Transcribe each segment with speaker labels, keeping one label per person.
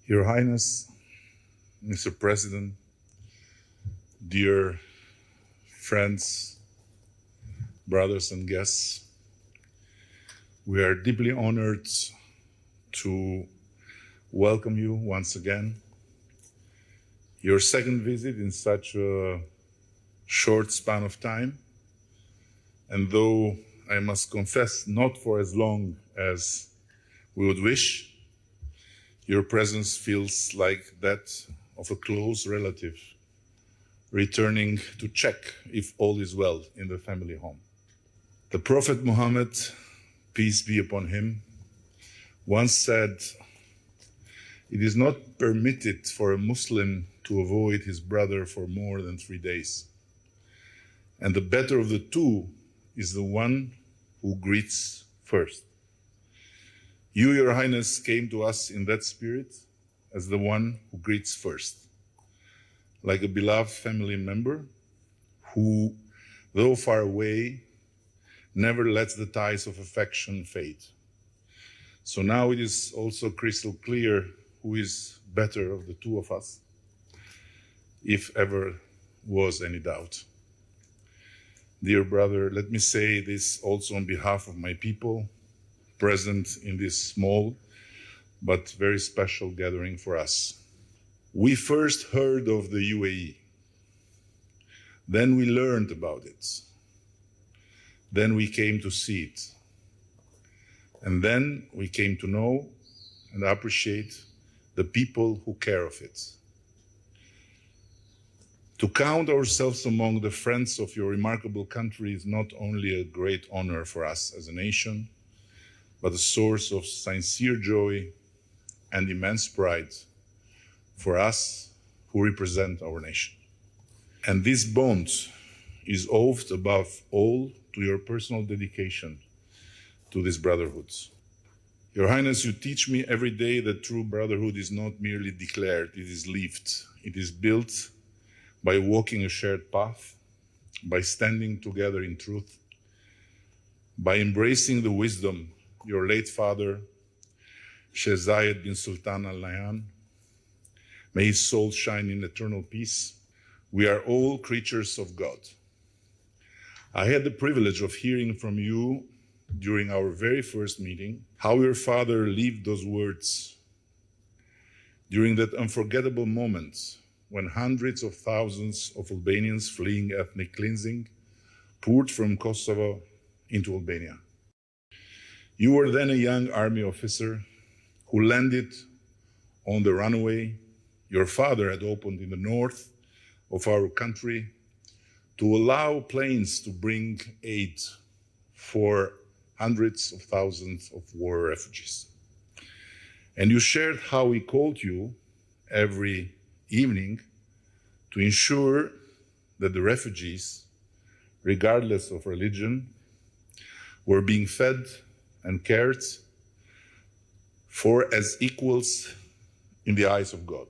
Speaker 1: Your Highness, Mr. President, dear friends, brothers and guests, we are deeply honored to welcome you once again. Your second visit in such a short span of time, and though I must confess not for as long as we would wish, your presence feels like that of a close relative returning to check if all is well in the family home. The Prophet Muhammad, peace be upon him, once said, "It is not permitted for a Muslim to avoid his brother for more than 3 days. And the better of the two is the one who greets first." You, Your Highness, came to us in that spirit as the one who greets first, like a beloved family member who, though far away, never lets the ties of affection fade. So now it is also crystal clear who is better of the two of us, if ever was any doubt. Dear brother, let me say this also on behalf of my people present in this small but very special gathering for us. We first heard of the UAE, then we learned about it, then we came to see it, and then we came to know and appreciate the people who care of it. To count ourselves among the friends of your remarkable country is not only a great honor for us as a nation, but a source of sincere joy and immense pride for us who represent our nation. And this bond is owed above all to your personal dedication to this brotherhood. Your Highness, you teach me every day that true brotherhood is not merely declared, it is lived. It is built by walking a shared path, by standing together in truth, by embracing the wisdom your late father, Sheikh Zayed bin Sultan Al Nahyan, may his soul shine in eternal peace. We are all creatures of God. I had the privilege of hearing from you during our very first meeting how your father lived those words during that unforgettable moment when hundreds of thousands of Albanians fleeing ethnic cleansing poured from Kosovo into Albania. You were then a young army officer who landed on the runway your father had opened in the north of our country to allow planes to bring aid for hundreds of thousands of war refugees. And you shared how he called you every evening to ensure that the refugees, regardless of religion, were being fed and cared for as equals in the eyes of God.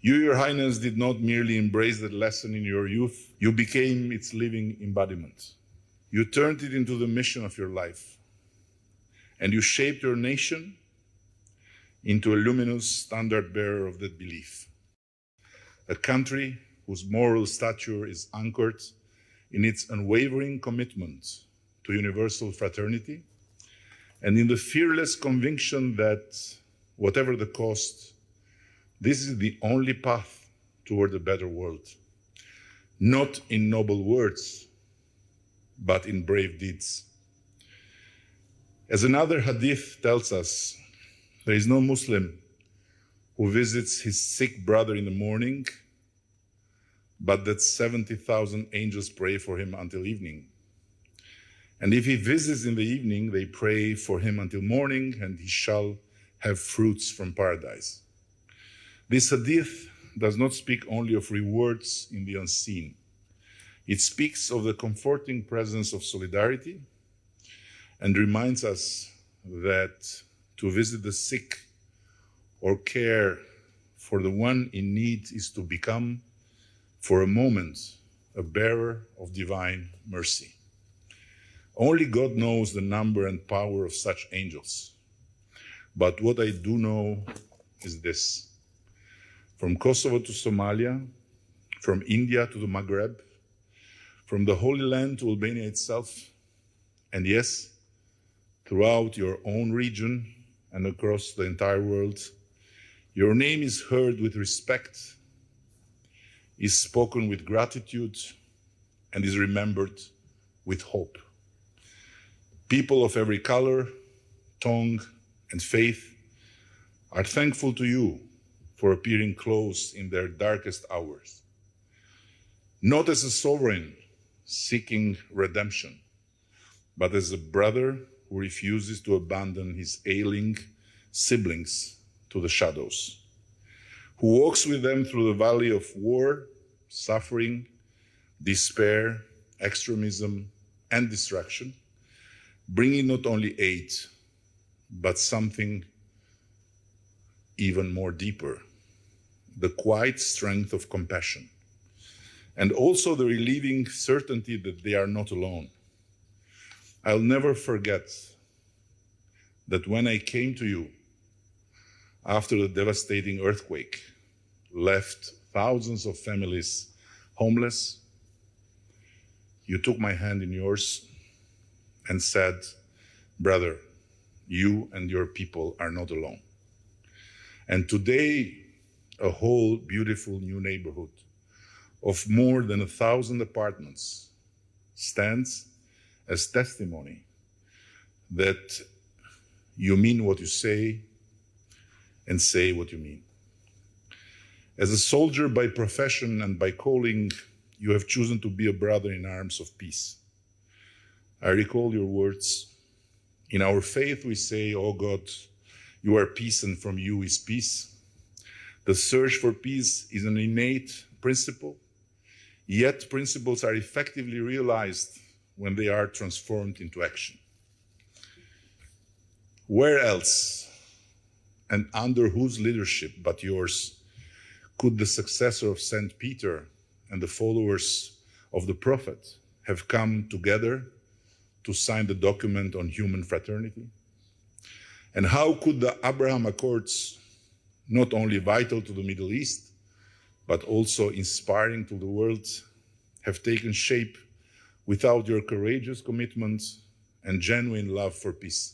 Speaker 1: You, Your Highness, did not merely embrace that lesson in your youth, you became its living embodiment. You turned it into the mission of your life, and you shaped your nation into a luminous standard bearer of that belief. A country whose moral stature is anchored in its unwavering commitment to universal fraternity and in the fearless conviction that, whatever the cost, this is the only path toward a better world, not in noble words, but in brave deeds. As another hadith tells us, there is no Muslim who visits his sick brother in the morning, but that 70,000 angels pray for him until evening. And if he visits in the evening, they pray for him until morning, and he shall have fruits from paradise. This hadith does not speak only of rewards in the unseen. It speaks of the comforting presence of solidarity and reminds us that to visit the sick or care for the one in need is to become, for a moment, a bearer of divine mercy. Only God knows the number and power of such angels. But what I do know is this: from Kosovo to Somalia, from India to the Maghreb, from the Holy Land to Albania itself, and yes, throughout your own region and across the entire world, your name is heard with respect, is spoken with gratitude, and is remembered with hope. People of every color, tongue, and faith are thankful to you for appearing close in their darkest hours, not as a sovereign seeking redemption, but as a brother who refuses to abandon his ailing siblings to the shadows, who walks with them through the valley of war, suffering, despair, extremism, and distraction, bringing not only aid, but something even more deeper, the quiet strength of compassion, and also the relieving certainty that they are not alone. I'll never forget that when I came to you after the devastating earthquake left thousands of families homeless, you took my hand in yours and said, "Brother, you and your people are not alone." And today, a whole beautiful new neighborhood of more than 1,000 apartments stands as testimony that you mean what you say and say what you mean. As a soldier by profession and by calling, you have chosen to be a brother in arms of peace. I recall your words. In our faith, we say, "Oh God, you are peace and from you is peace." The search for peace is an innate principle, yet principles are effectively realized when they are transformed into action. Where else and under whose leadership but yours could the successor of St. Peter and the followers of the prophet have come together to sign the document on human fraternity? And how could the Abraham Accords, not only vital to the Middle East, but also inspiring to the world, have taken shape without your courageous commitment and genuine love for peace?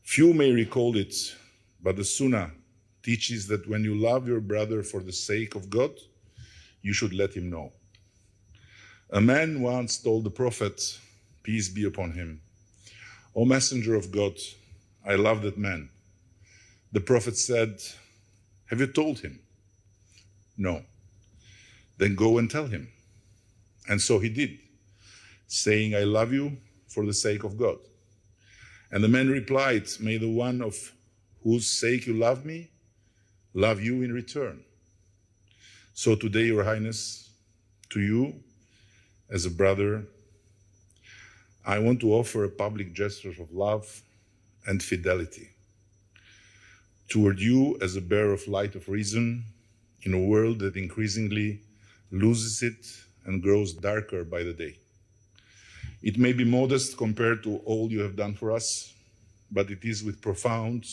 Speaker 1: Few may recall it, but the Sunnah teaches that when you love your brother for the sake of God, you should let him know. A man once told the Prophet, peace be upon him, "O messenger of God, I love that man." The Prophet said, "Have you told him?" "No." "Then go and tell him." And so he did, saying, "I love you for the sake of God." And the man replied, "May the one of whose sake you love me, love you in return." So today, Your Highness, to you as a brother, I want to offer a public gesture of love and fidelity toward you as a bearer of light of reason in a world that increasingly loses it and grows darker by the day. It may be modest compared to all you have done for us, but it is with profound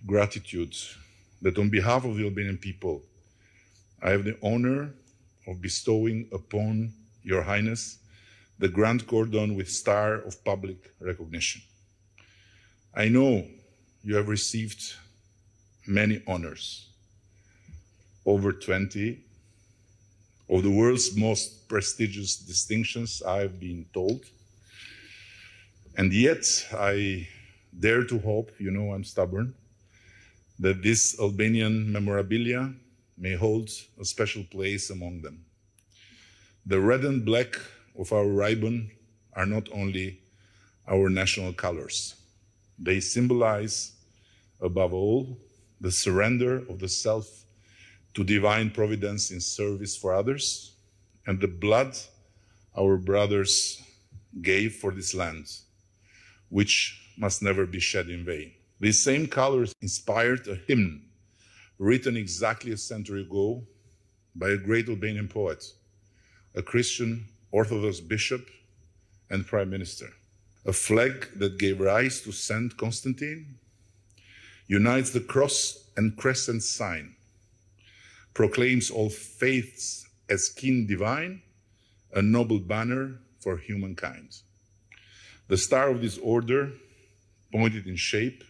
Speaker 1: gratitude that on behalf of the Albanian people, I have the honor of bestowing upon Your Highness the Grand Cordon with Star of Public Recognition. I know you have received many honors, over 20 of the world's most prestigious distinctions, I have been told. And yet I dare to hope, you know I'm stubborn, that this Albanian memorabilia may hold a special place among them. The red and black of our ribbon are not only our national colors. They symbolize, above all, the surrender of the self to divine providence in service for others, and the blood our brothers gave for this land, which must never be shed in vain. These same colors inspired a hymn written exactly a century ago by a great Albanian poet, a Christian Orthodox bishop and prime minister. A flag that gave rise to Saint Constantine unites the cross and crescent sign proclaims all faiths as kin divine, a noble banner for humankind. The star of this order, pointed in shape,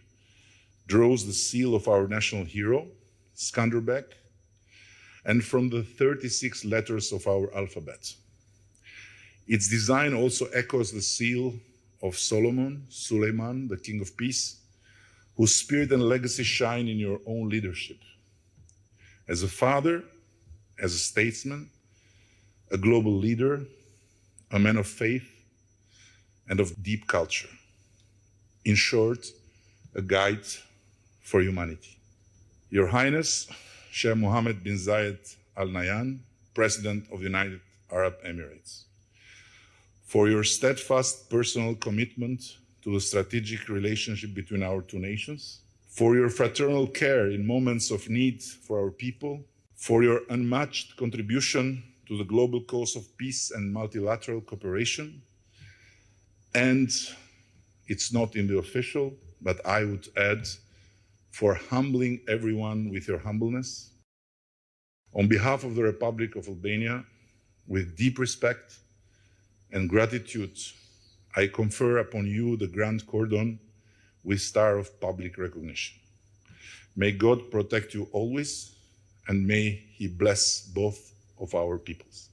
Speaker 1: draws the seal of our national hero, Skanderbeg, and from the 36 letters of our alphabet. Its design also echoes the seal of Solomon, Suleiman, the King of Peace, whose spirit and legacy shine in your own leadership. As a father, as a statesman, a global leader, a man of faith, and of deep culture. In short, a guide for humanity. Your Highness, Sheikh Mohammed bin Zayed Al Nahyan, President of the United Arab Emirates, for your steadfast personal commitment to the strategic relationship between our two nations, for your fraternal care in moments of need for our people, for your unmatched contribution to the global cause of peace and multilateral cooperation, and it's not in the official, but I would add, for humbling everyone with your humbleness. On behalf of the Republic of Albania, with deep respect and gratitude, I confer upon you the Grand Cordon with Star of Public Recognition. May God protect you always, and may He bless both of our peoples.